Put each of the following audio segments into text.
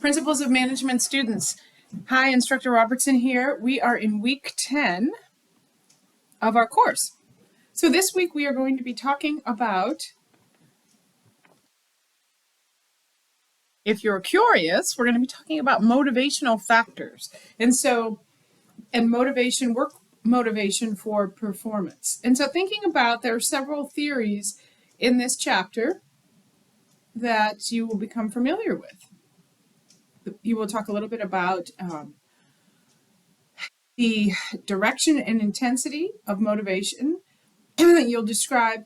Principles of Management students. Hi, Instructor Robertson here. We are in week 10 of our course. So this week we are going to be talking about, if you're curious, we're going to be talking about motivational factors. And motivation, work motivation for performance. And so thinking about, there are several theories in this chapter that you will become familiar with. You will talk a little bit about the direction and intensity of motivation. You'll describe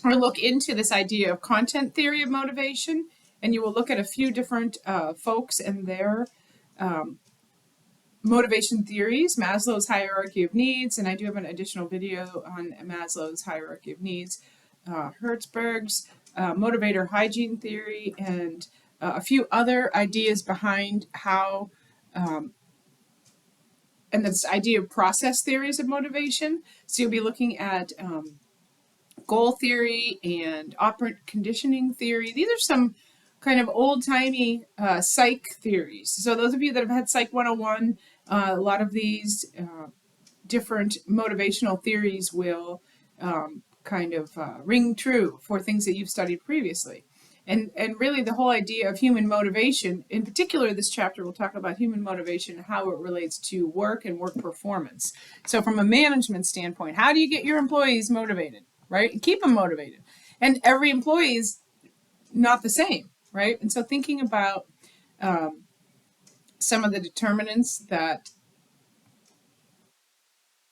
or look into this idea of content theory of motivation, and you will look at a few different folks and their motivation theories, Maslow's hierarchy of needs, and I do have an additional video on Maslow's hierarchy of needs, Hertzberg's motivator hygiene theory, and a few other ideas behind how, and this idea of process theories of motivation. So you'll be looking at goal theory and operant conditioning theory. These are some kind of old-timey psych theories. So those of you that have had Psych 101, a lot of these different motivational theories will kind of ring true for things that you've studied previously. And really the whole idea of human motivation, in particular this chapter will talk about human motivation and how it relates to work and work performance. So from a management standpoint, how do you get your employees motivated, right? And keep them motivated. And every employee is not the same, right? And so thinking about some of the determinants that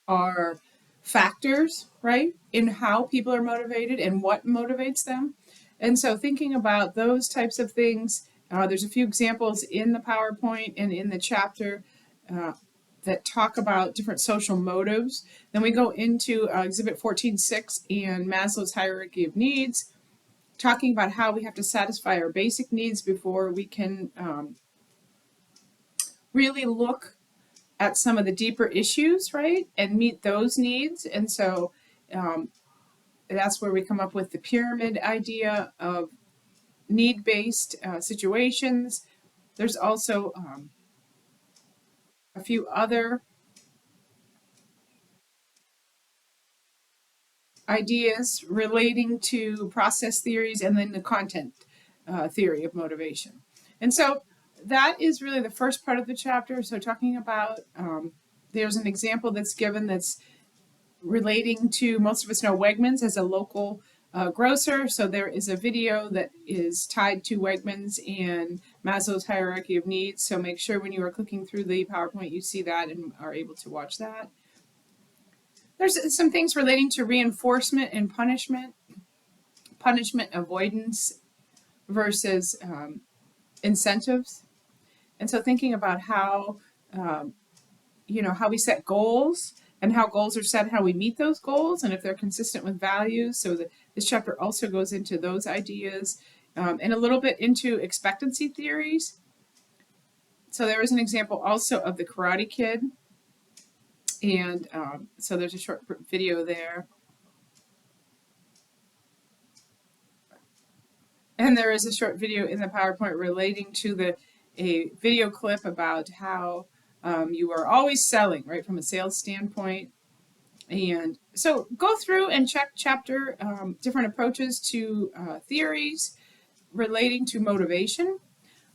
are factors, right, in how people are motivated and what motivates them. And so thinking about those types of things, there's a few examples in the PowerPoint and in the chapter that talk about different social motives. Then we go into Exhibit 14.6 and Maslow's hierarchy of needs, talking about how we have to satisfy our basic needs before we can really look at some of the deeper issues, right, and meet those needs. And so that's where we come up with the pyramid idea of need-based situations. There's also a few other ideas relating to process theories and then the content theory of motivation. And so that is really the first part of the chapter. So talking about, there's an example that's given that's relating to, most of us know Wegmans as a local grocer. So there is a video that is tied to Wegmans and Maslow's hierarchy of needs. So make sure when you are clicking through the PowerPoint, you see that and are able to watch that. There's some things relating to reinforcement and punishment avoidance versus incentives. And so thinking about how, how we set goals and how goals are set, how we meet those goals, and if they're consistent with values. So this chapter also goes into those ideas and a little bit into expectancy theories. So there is an example also of the Karate Kid. And so there's a short video there. And there is a short video in the PowerPoint relating to a video clip about how you are always selling, right, from a sales standpoint. And so go through and check chapter different approaches to theories relating to motivation,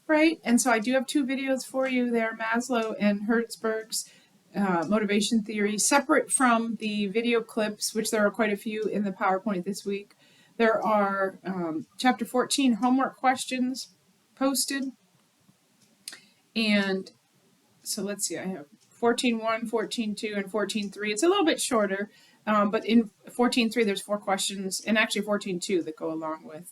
right? And so I do have two videos for you there, Maslow and Hertzberg's motivation theory, separate from the video clips, which there are quite a few in the PowerPoint this week. There are chapter 14 homework questions posted. And so let's see, I have 14.1, 14.2, and 14.3. It's a little bit shorter, but in 14.3 there's 4 questions, and actually 14.2 that go along with.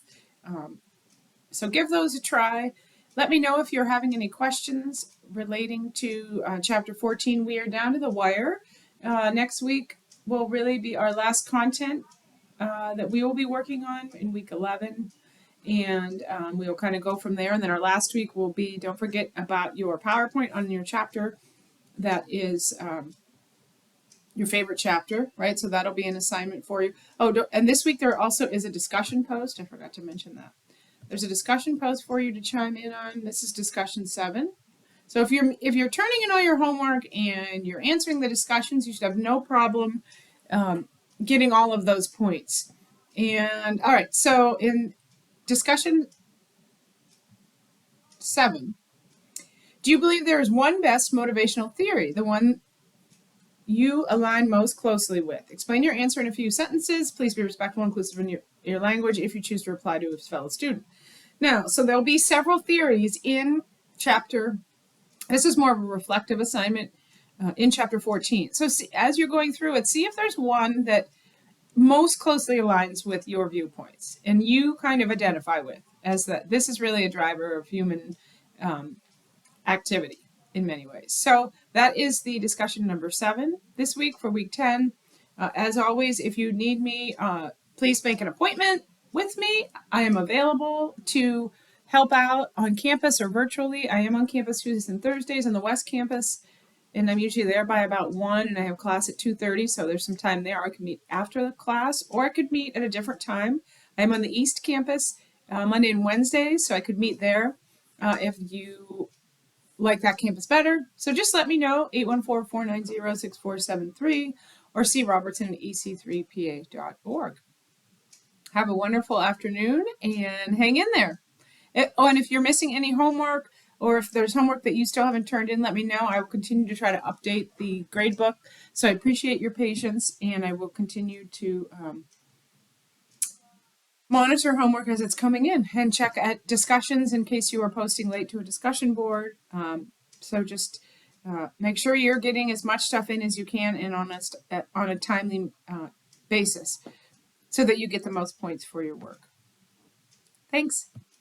So give those a try. Let me know if you're having any questions relating to chapter 14. We are down to the wire. Next week will really be our last content that we will be working on in week 11. And we will kind of go from there. And then our last week will be, don't forget about your PowerPoint on your chapter that is your favorite chapter, right? So that'll be an assignment for you. Oh, and this week there also is a discussion post. I forgot to mention that. There's a discussion post for you to chime in on. This is discussion 7. So if you're turning in all your homework and you're answering the discussions, you should have no problem getting all of those points. And all right, so in discussion 7, do you believe there is one best motivational theory, the one you align most closely with? Explain your answer in a few sentences. Please be respectful and inclusive in your language if you choose to reply to a fellow student. Now, so there'll be several theories in chapter, this is more of a reflective assignment in chapter 14. So as you're going through it, see if there's one that most closely aligns with your viewpoints and you kind of identify with as that this is really a driver of human activity in many ways. So that is the discussion number 7 this week for week 10. As always, if you need me, please make an appointment with me. I am available to help out on campus or virtually. I am on campus Tuesdays and Thursdays on the West Campus, and I'm usually there by about 1, and I have class at 2:30, so there's some time there. I could meet after the class, or I could meet at a different time. I'm on the East Campus Monday and Wednesday, so I could meet there if you like that campus better. So just let me know, 814-490-6473, or see Robertson at ec3pa.org. Have a wonderful afternoon and hang in there. And if you're missing any homework, or if there's homework that you still haven't turned in, let me know. I will continue to try to update the grade book. So I appreciate your patience, and I will continue to monitor homework as it's coming in and check at discussions in case you are posting late to a discussion board. So just make sure you're getting as much stuff in as you can and on a timely basis so that you get the most points for your work. Thanks.